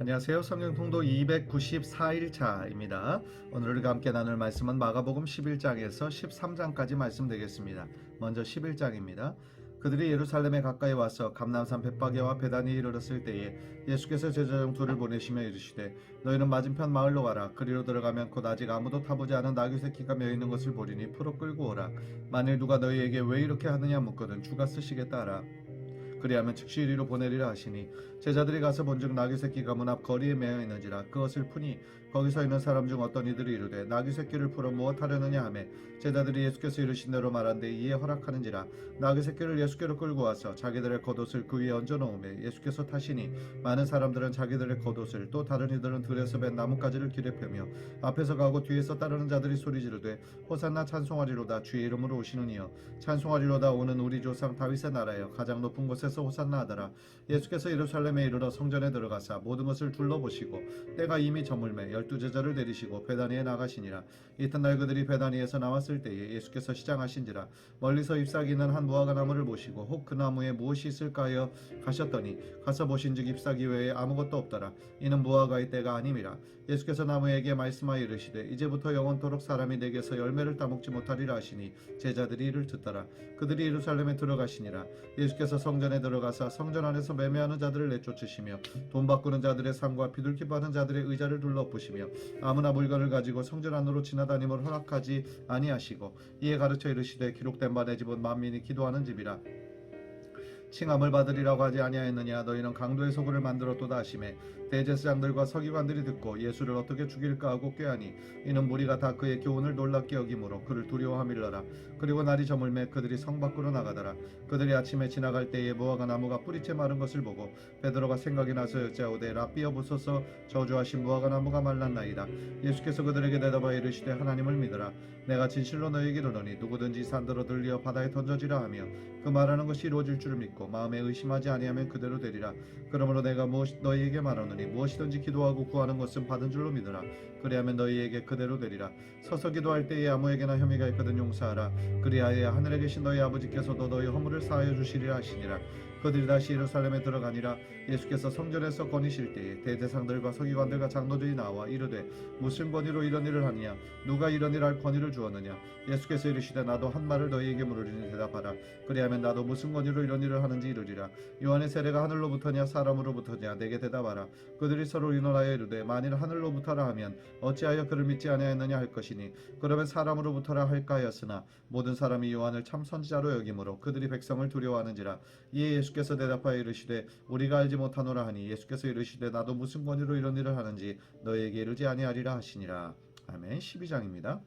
안녕하세요. 성경통독 294일차입니다. 오늘 우리가 함께 나눌 말씀은 마가복음 11장에서 13장까지 말씀되겠습니다. 먼저 11장입니다. 그들이 예루살렘에 가까이 와서 감람산 벳바게와 베다니에 이르렀을 때에 예수께서 제자 중 둘을 보내시며 이르시되 너희는 맞은편 마을로 가라. 그리로 들어가면 곧 아직 아무도 타보지 않은 나귀 새끼가 며 있는 것을 보리니 풀어 끌고 오라. 만일 누가 너희에게 왜 이렇게 하느냐 묻거든 주가 쓰시겠다 하라. 그리하면 즉시 이리로 보내리라 하시니 제자들이 가서 본즉 나귀 새끼가 문 앞 거리에 매어 있는지라 그것을 푸니 거기서 있는 사람 중 어떤 이들이 이르되 나귀 새끼를 풀어 무엇 하려느냐 하매 제자들이 예수께서 이르신 대로 말한데 이에 허락하는지라. 나귀 새끼를 예수께로 끌고 와서 자기들의 겉옷을 그 위에 얹어 놓으매 예수께서 타시니 많은 사람들은 자기들의 겉옷을 또 다른 이들은 들에서 벤 나뭇가지를 길에 펴며 앞에서 가고 뒤에서 따르는 자들이 소리 지르되 호산나 찬송하리로다 주의 이름으로 오시는 이여 찬송하리로다 오는 우리 조상 다윗의 나라여 가장 높은 곳에서 호산나 하더라. 예수께서 예루살렘에 이르러 성전에 들어가사 모든 것을 둘러보시고 때가 이미 저물매 12제자를 데리시고 베다니에 나가시니라. 이튿날 그들이 베다니에서 나왔을 때에 예수께서 시장하신지라. 멀리서 잎사귀는 한 무화과 나무를 보시고 혹 그 나무에 무엇이 있을까 하여 가셨더니 가서 보신즉 잎사귀 외에 아무것도 없더라. 이는 무화과의 때가 아님이라. 예수께서 나무에게 말씀하여 이르시되 이제부터 영원토록 사람이 내게서 열매를 따먹지 못하리라 하시니 제자들이 이를 듣더라. 그들이 예루살렘에 들어가시니라. 예수께서 성전에 들어가사 성전 안에서 매매하는 자들을 내쫓으시며 돈 바꾸는 자들의 상과 비둘기 파는 자들의 의자를 둘러보시며 아무나 물건을 가지고 성전 안으로 지나다님을 허락하지 아니하시고 이에 가르쳐 이르시되 기록된 바 내 집은 만민이 기도하는 집이라. 칭함을 받으리라고 하지 아니하였느냐. 너희는 강도의 소굴을 만들었도다 하시매 대제사장들과 서기관들이 듣고 예수를 어떻게 죽일까 하고 꾀하니 이는 무리가 다 그의 교훈을 놀랍게 여김으로 그를 두려워함일러라. 그리고 날이 저물매 그들이 성 밖으로 나가더라. 그들이 아침에 지나갈 때에 무화과 나무가 뿌리채 마른 것을 보고 베드로가 생각이 나서 여짜오되 랍비 여보소서 저주하신 무화과 나무가 말랐나이다. 예수께서 그들에게 대답하여 이르시되 하나님을 믿으라. 내가 진실로 너희에게 이르노니 누구든지 산더러 들리어 바다에 던져지라 하며 그 말하는 것이 이루어질 줄을 믿고 마음에 의심하지 아니하면 그대로 되리라. 그러므로 내가 너희에게 말하노니 무엇이든지 기도하고 구하는 것은 받은 줄로 믿으라. 그리하면 너희에게 그대로 되리라. 서서 기도할 때에 아무에게나 혐의가 있거든 용서하라. 그리하여 하늘에 계신 너희 아버지께서도 너희 허물을 사하여 주시리라 하시니라. 그들이 다시 예루살렘에 들어가니라. 예수께서 성전에서 거니실 때에 대제사장들과 서기관들과 장로들이 나와 이르되 무슨 권위로 이런 일을 하느냐. 누가 이런 일을 할 권위를 주었느냐. 예수께서 이르시되 나도 한 말을 너희에게 물으리니 대답하라. 그리하면 나도 무슨 권위로 이런 일을 하는지 이르리라. 요한의 세례가 하늘로부터냐 사람으로부터냐 내게 대답하라. 그들이 서로 의논하여 이르되 만일 하늘로부터라 하면 어찌하여 그를 믿지 아니하였느냐 할 것이니 그러면 사람으로부터라 할까 하였으나 모든 사람이 요한을 참 선지자로 여김으로 그들이 백성을 두려워하는지라. 이에 예수께서 대답하여 이르시되 우리가 알지 못하노라 하니 예수께서 이르시되 나도 무슨 권위로 이런 일을 하는지 너희에게 이르지 아니하리라 하시니라. 아멘. 12장입니다.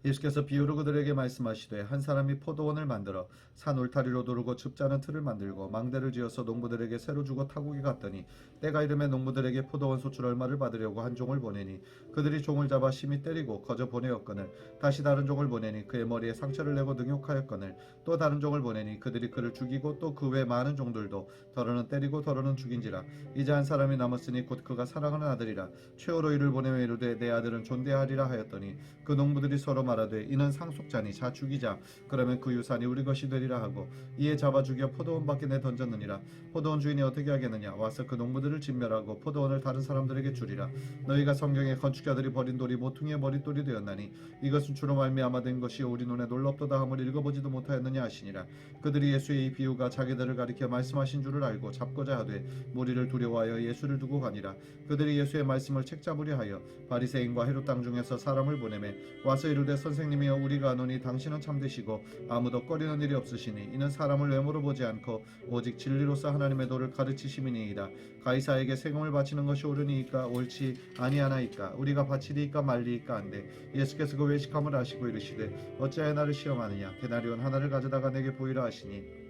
예수께서 비유로 그들에게 말씀하시되 한 사람이 포도원을 만들어 산 울타리로 두르고 줍자는 틀을 만들고 망대를 지어서 농부들에게 새로 주고 타국에 갔더니 때가 이름에 농부들에게 포도원 소출 얼마를 받으려고 한 종을 보내니 그들이 종을 잡아 심히 때리고 거저 보내었거늘 다시 다른 종을 보내니 그의 머리에 상처를 내고 능욕하였거늘 또 다른 종을 보내니 그들이 그를 죽이고 또 그 외 많은 종들도 더러는 때리고 더러는 죽인지라. 이제 한 사람이 남았으니 곧 그가 사랑하는 아들이라. 최후로 이를 보내며 이르되 내 아들은 존대하리라 하였더니 그 농부들이 서로 말하되 이는 상속자니 자 죽이자. 그러면 그 유산이 우리 것이 되리라 하고 이에 잡아 죽여 포도원 밖에 내 던졌느니라. 포도원 주인이 어떻게 하겠느냐. 와서 그 농부들을 진멸하고 포도원을 다른 사람들에게 주리라. 너희가 성경에 건축자들이 버린 돌이 모퉁이의 머릿돌이 되었나니 이것은 주로 말미암아 된 것이 우리 눈에 놀랍도다 함을 읽어보지도 못하였느냐 하시니라. 그들이 예수의 이 비유가 자기들을 가리켜 말씀하신 줄을 알고 잡고자 하되 무리를 두려워하여 예수를 두고 가니라. 그들이 예수의 말씀을 책잡으려 하여 바리새인과 헤롯 땅 중에서 사람을 보내매 와서 이르되 선생님이여 우리가 아노니 당신은 참되시고 아무도 꺼리는 일이 없으시니 이는 사람을 외모로 보지 않고 오직 진리로서 하나님의 도를 가르치심이니이다. 가이사에게 세금을 바치는 것이 옳으니이까 옳지 아니하나이까. 우리가 바치리이까 말리이까 한데 예수께서 그 외식함을 아시고 이르시되 어찌하여 나를 시험하느냐. 데나리온 하나를 가져다가 내게 보이라 하시니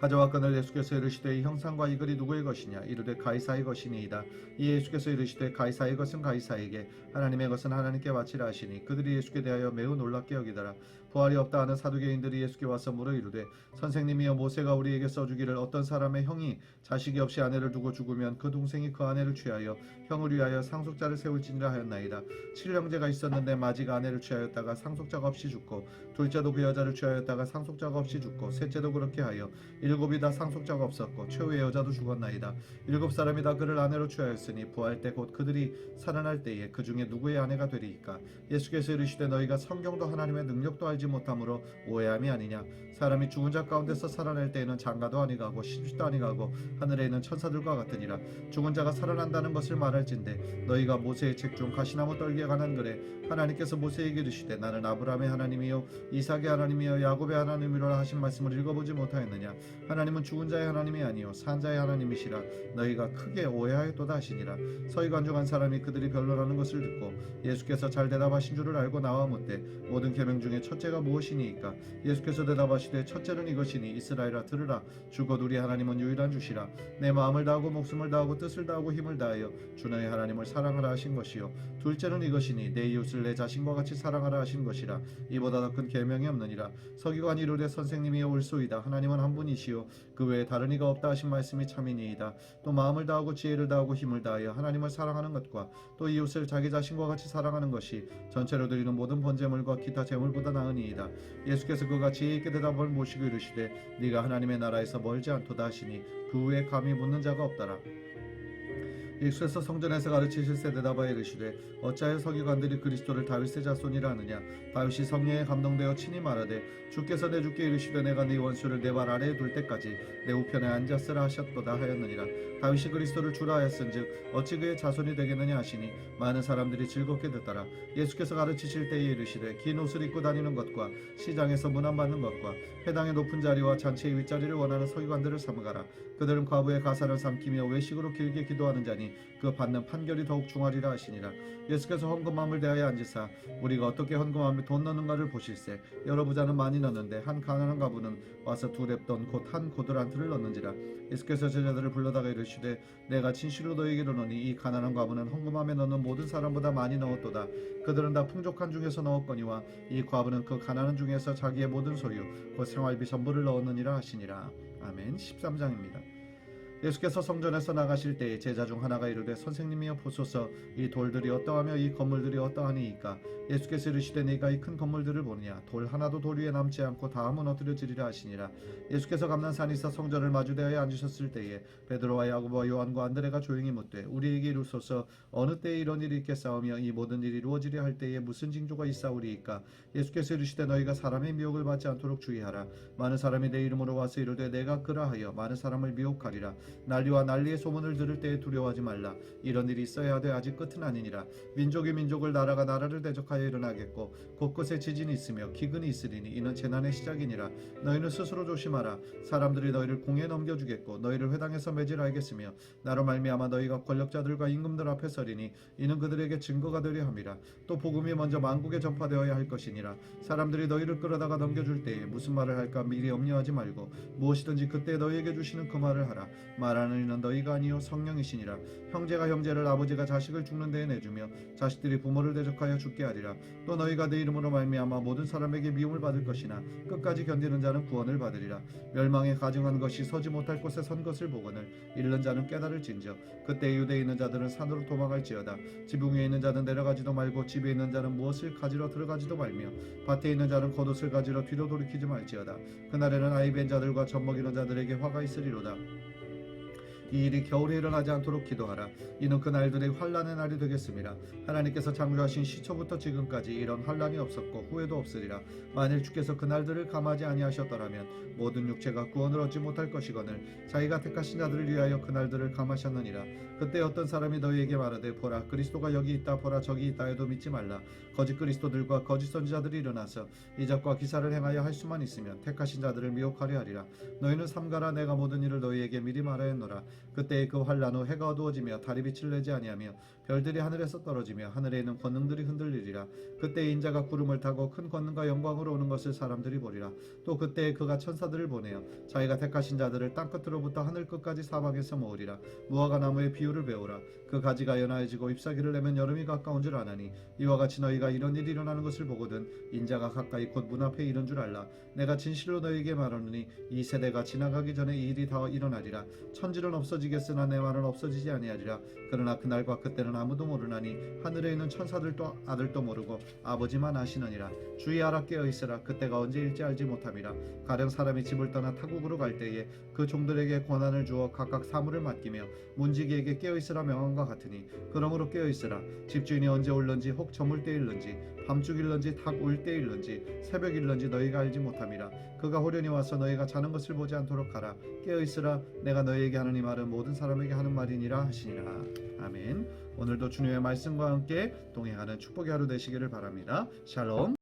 가져왔거늘 예수께서 이르시되 이 형상과 이 글이 누구의 것이냐. 이르되 가이사의 것이니이다. 이에 예수께서 이르시되 가이사의 것은 가이사에게 하나님의 것은 하나님께 바치라 하시니 그들이 예수께 대하여 매우 놀랍게 여기더라. 부활이 없다 하는 사두개인들이 예수께 와서 물어 이르되 선생님이여 모세가 우리에게 써주기를 어떤 사람의 형이 자식이 없이 아내를 두고 죽으면 그 동생이 그 아내를 취하여 형을 위하여 상속자를 세울지니라 하였나이다. 7형제가 있었는데 마지가 아내를 취하였다가 상속자가 없이 죽고 둘째도 그 여자를 취하였다가 상속자가 없이 죽고 셋째도 그렇게 하여 7이 다 상속자가 없었고 최후의 여자도 죽었나이다. 7사람이 다 그를 아내로 취하였으니 부활 때 곧 그들이 살아날 때에 그 중에 누구의 아내가 되리이까. 예수께서 이르시되 너희가 성경도 하나님의 능력도 알지 못함으로 오해함이 아니냐. 사람이 죽은 자 가운데서 살아날 때에는 장가도 아니가고 시집도 아니가고 하늘에 있는 천사들과 같으니라. 죽은 자가 살아난다는 것을 말할진대 너희가 모세의 책 중 가시나무 떨기에 관한 글에 하나님께서 모세에게 이르시되 나는 아브라함의 하나님이요 이삭의 하나님이요 야곱의 하나님이라 하신 말씀을 읽어보지 못하였느냐. 하나님은 죽은 자의 하나님이 아니요 산 자의 하나님이시라. 너희가 크게 오해하였도다 하시니라. 서기관중 한 사람이 그들이 변론하는 것을 듣고 예수께서 잘 대답하신 줄을 알고 나와 묻되 모든 계명 중에 첫째가 무엇이니이까. 예수께서 대답하시되 첫째는 이것이니 이스라엘아 들으라. 주곧 우리 하나님은 유일한 주시라. 내 마음을 다하고 목숨을 다하고 뜻을 다하고 힘을 다하여 주 너희 하나님을 사랑하라 하신 것이요 둘째는 이것이니 내 이웃을 내 자신과 같이 사랑하라 하신 것이라. 이보다 더 큰 계명이 없느니라. 서기관이 이르되 선생님이여 옳소이다. 하나님은 한 분이시요 그 외에 다른 이가 없다 하신 말씀이 참이니이다. 또 마음을 다하고 지혜를 다하고 힘을 다하여 하나님을 사랑하는 것과 또 이웃을 자기 자신과 같이 사랑하는 것이 전체로 드리는 모든 번제물과 기타 제물보다 나으니이다. 예수께서 그가 지혜 있게 대답을 모시고 이르시되 네가 하나님의 나라에서 멀지 않도다 하시니 그 후에 감히 묻는 자가 없더라. 예수께서 성전에서 가르치실세 대답하여 이르시되 어찌하여 서기관들이 그리스도를 다윗의 자손이라 하느냐. 다윗이 성령에 감동되어 친히 말하되 주께서 내 주께 이르시되 내가 네 원수를 내 발 아래에 둘 때까지 내 우편에 앉았으라 하셨도다 하였느니라. 다윗이 그리스도를 주라 하였은즉 어찌 그의 자손이 되겠느냐 하시니 많은 사람들이 즐겁게 듣더라. 예수께서 가르치실 때에 이르시되 긴 옷을 입고 다니는 것과 시장에서 문안받는 것과 회당의 높은 자리와 잔치의 윗자리를 원하는 서기관들을 삼가라. 그들은 과부의 가사를 삼키며 외식으로 길게 기도하는 자니 그 받는 판결이 더욱 중하리라 하시니라. 예수께서 헌금함을 대하여 앉으사 우리가 어떻게 헌금함에 돈 넣는가를 보실세. 여러 부자는 많이 넣는데 한 가난한 과부는 와서 2렙돈 곧 한 고드란트를 넣는지라. 예수께서 제자들을 불러다가 이르시되 내가 진실로 너희에게 이르노니 이 가난한 과부는 헌금함에 넣는 모든 사람보다 많이 넣었도다. 그들은 다 풍족한 중에서 넣었거니와 이 과부는 그 가난한 중에서 자기의 모든 소유 곧 생활비 전부를 넣었느니라 하시니라. 아멘. 13장입니다. 예수께서 성전에서 나가실 때에 제자 중 하나가 이르되 선생님이여 보소서 이 돌들이 어떠하며 이 건물들이 어떠하니이까. 예수께서 이르시되 네가 이 큰 건물들을 보느냐. 돌 하나도 돌 위에 남지 않고 다 무너뜨려지리라 하시니라. 예수께서 감난산에서 성전을 마주대하여 앉으셨을 때에 베드로와 야고보와 요한과 안드레가 조용히 묻되 우리에게 이루소서 어느 때에 이런 일이 있겠사오며 이 모든 일이 이루어지려 할 때에 무슨 징조가 있사오리이까. 예수께서 이르시되 너희가 사람의 미혹을 받지 않도록 주의하라. 많은 사람이 내 이름으로 와서 이르되 내가 그라하여 많은 사람을 미혹하리라. 난리와 난리의 소문을 들을 때에 두려워하지 말라. 이런 일이 있어야 하되 아직 끝은 아니니라. 민족이 민족을 나라가 나라를 대적하여 일어나겠고 곳곳에 지진이 있으며 기근이 있으리니 이는 재난의 시작이니라. 너희는 스스로 조심하라. 사람들이 너희를 공에 넘겨주겠고 너희를 회당에서 매질하겠으며 나로 말미암아 너희가 권력자들과 임금들 앞에 서리니 이는 그들에게 증거가 되려 함이라. 또 복음이 먼저 만국에 전파되어야 할 것이니라. 사람들이 너희를 끌어다가 넘겨줄 때에 무슨 말을 할까 미리 염려하지 말고 무엇이든지 그때 너희에게 주시는 그 말을 하라. 말하는 이는 너희가 아니요 성령이시니라. 형제가 형제를 아버지가 자식을 죽는 데에 내주며 자식들이 부모를 대적하여 죽게 하리라. 또 너희가 내 이름으로 말미암아 모든 사람에게 미움을 받을 것이나 끝까지 견디는 자는 구원을 받으리라. 멸망에 가증한 것이 서지 못할 곳에 선 것을 보거늘 잃는 자는 깨달을진저. 그때 유대에 있는 자들은 산으로 도망할지어다. 지붕 위에 있는 자는 내려가지도 말고 집에 있는 자는 무엇을 가지러 들어가지도 말며 밭에 있는 자는 겉옷을 가지러 뒤로 돌이키지 말지어다. 그날에는 아이 벤 자들과 젖먹이는 자들에게 화가 있으리로다. 이 일이 겨울에 일어나지 않도록 기도하라. 이는 그 날들이 환난의 날이 되겠습니다. 하나님께서 창조하신 시초부터 지금까지 이런 환난이 없었고 후에도 없으리라. 만일 주께서 그 날들을 감하지 아니하셨더라면 모든 육체가 구원을 얻지 못할 것이거늘 자기가 택하신 자들을 위하여 그 날들을 감하셨느니라. 그때 어떤 사람이 너희에게 말하되 보라 그리스도가 여기 있다 보라 저기 있다 해도 믿지 말라. 거짓 그리스도들과 거짓 선지자들이 일어나서 이적과 기사를 행하여 할 수만 있으면 택하신 자들을 미혹하려 하리라. 너희는 삼가라. 내가 모든 일을 너희에게 미리 말하였노라. 그때의 그 환란 후 해가 어두워지며 달이 빛을 내지 아니하며 별들이 하늘에서 떨어지며 하늘에 있는 권능들이 흔들리리라. 그때 인자가 구름을 타고 큰 권능과 영광으로 오는 것을 사람들이 보리라. 또 그때 그가 천사들을 보내어 자기가 택하신 자들을 땅끝으로부터 하늘 끝까지 사방에서 모으리라. 무화과 나무의 비유를 배우라. 그 가지가 연하여지고 잎사귀를 내면 여름이 가까운 줄 아나니 이와 같이 너희가 이런 일이 일어나는 것을 보거든 인자가 가까이 곧 문 앞에 이른 줄 알라. 내가 진실로 너희에게 말하노니 이 세대가 지나가기 전에 이 일이 다 일어나리라. 천지는 없어지겠으나 내 말은 없어지지 아니하리라. 그러나 그날과 그때는 아무도 모르나니 하늘에 있는 천사들도 아들도 모르고 아버지만 아시느니라. 주의하라 깨어 있으라. 그때가 언제일지 알지 못함이라. 가령 사람이 집을 떠나 타국으로 갈 때에 그 종들에게 권한을 주어 각각 사물을 맡기며 문지기에게 깨어 있으라 명함과 같으니 그러므로 깨어 있으라. 집주인이 언제 올는지 혹 저물 때일는지 밤중일는지 닭 울 때일는지 새벽일는지 너희가 알지 못함이라. 그가 호련히 와서 너희가 자는 것을 보지 않도록 하라. 깨어 있으라. 내가 너희에게 하는 이 말은 모든 사람에게 하는 말이니라 하시니라. 아멘. 오늘도 주님의 말씀과 함께 동행하는 축복의 하루 되시기를 바랍니다. 샬롬.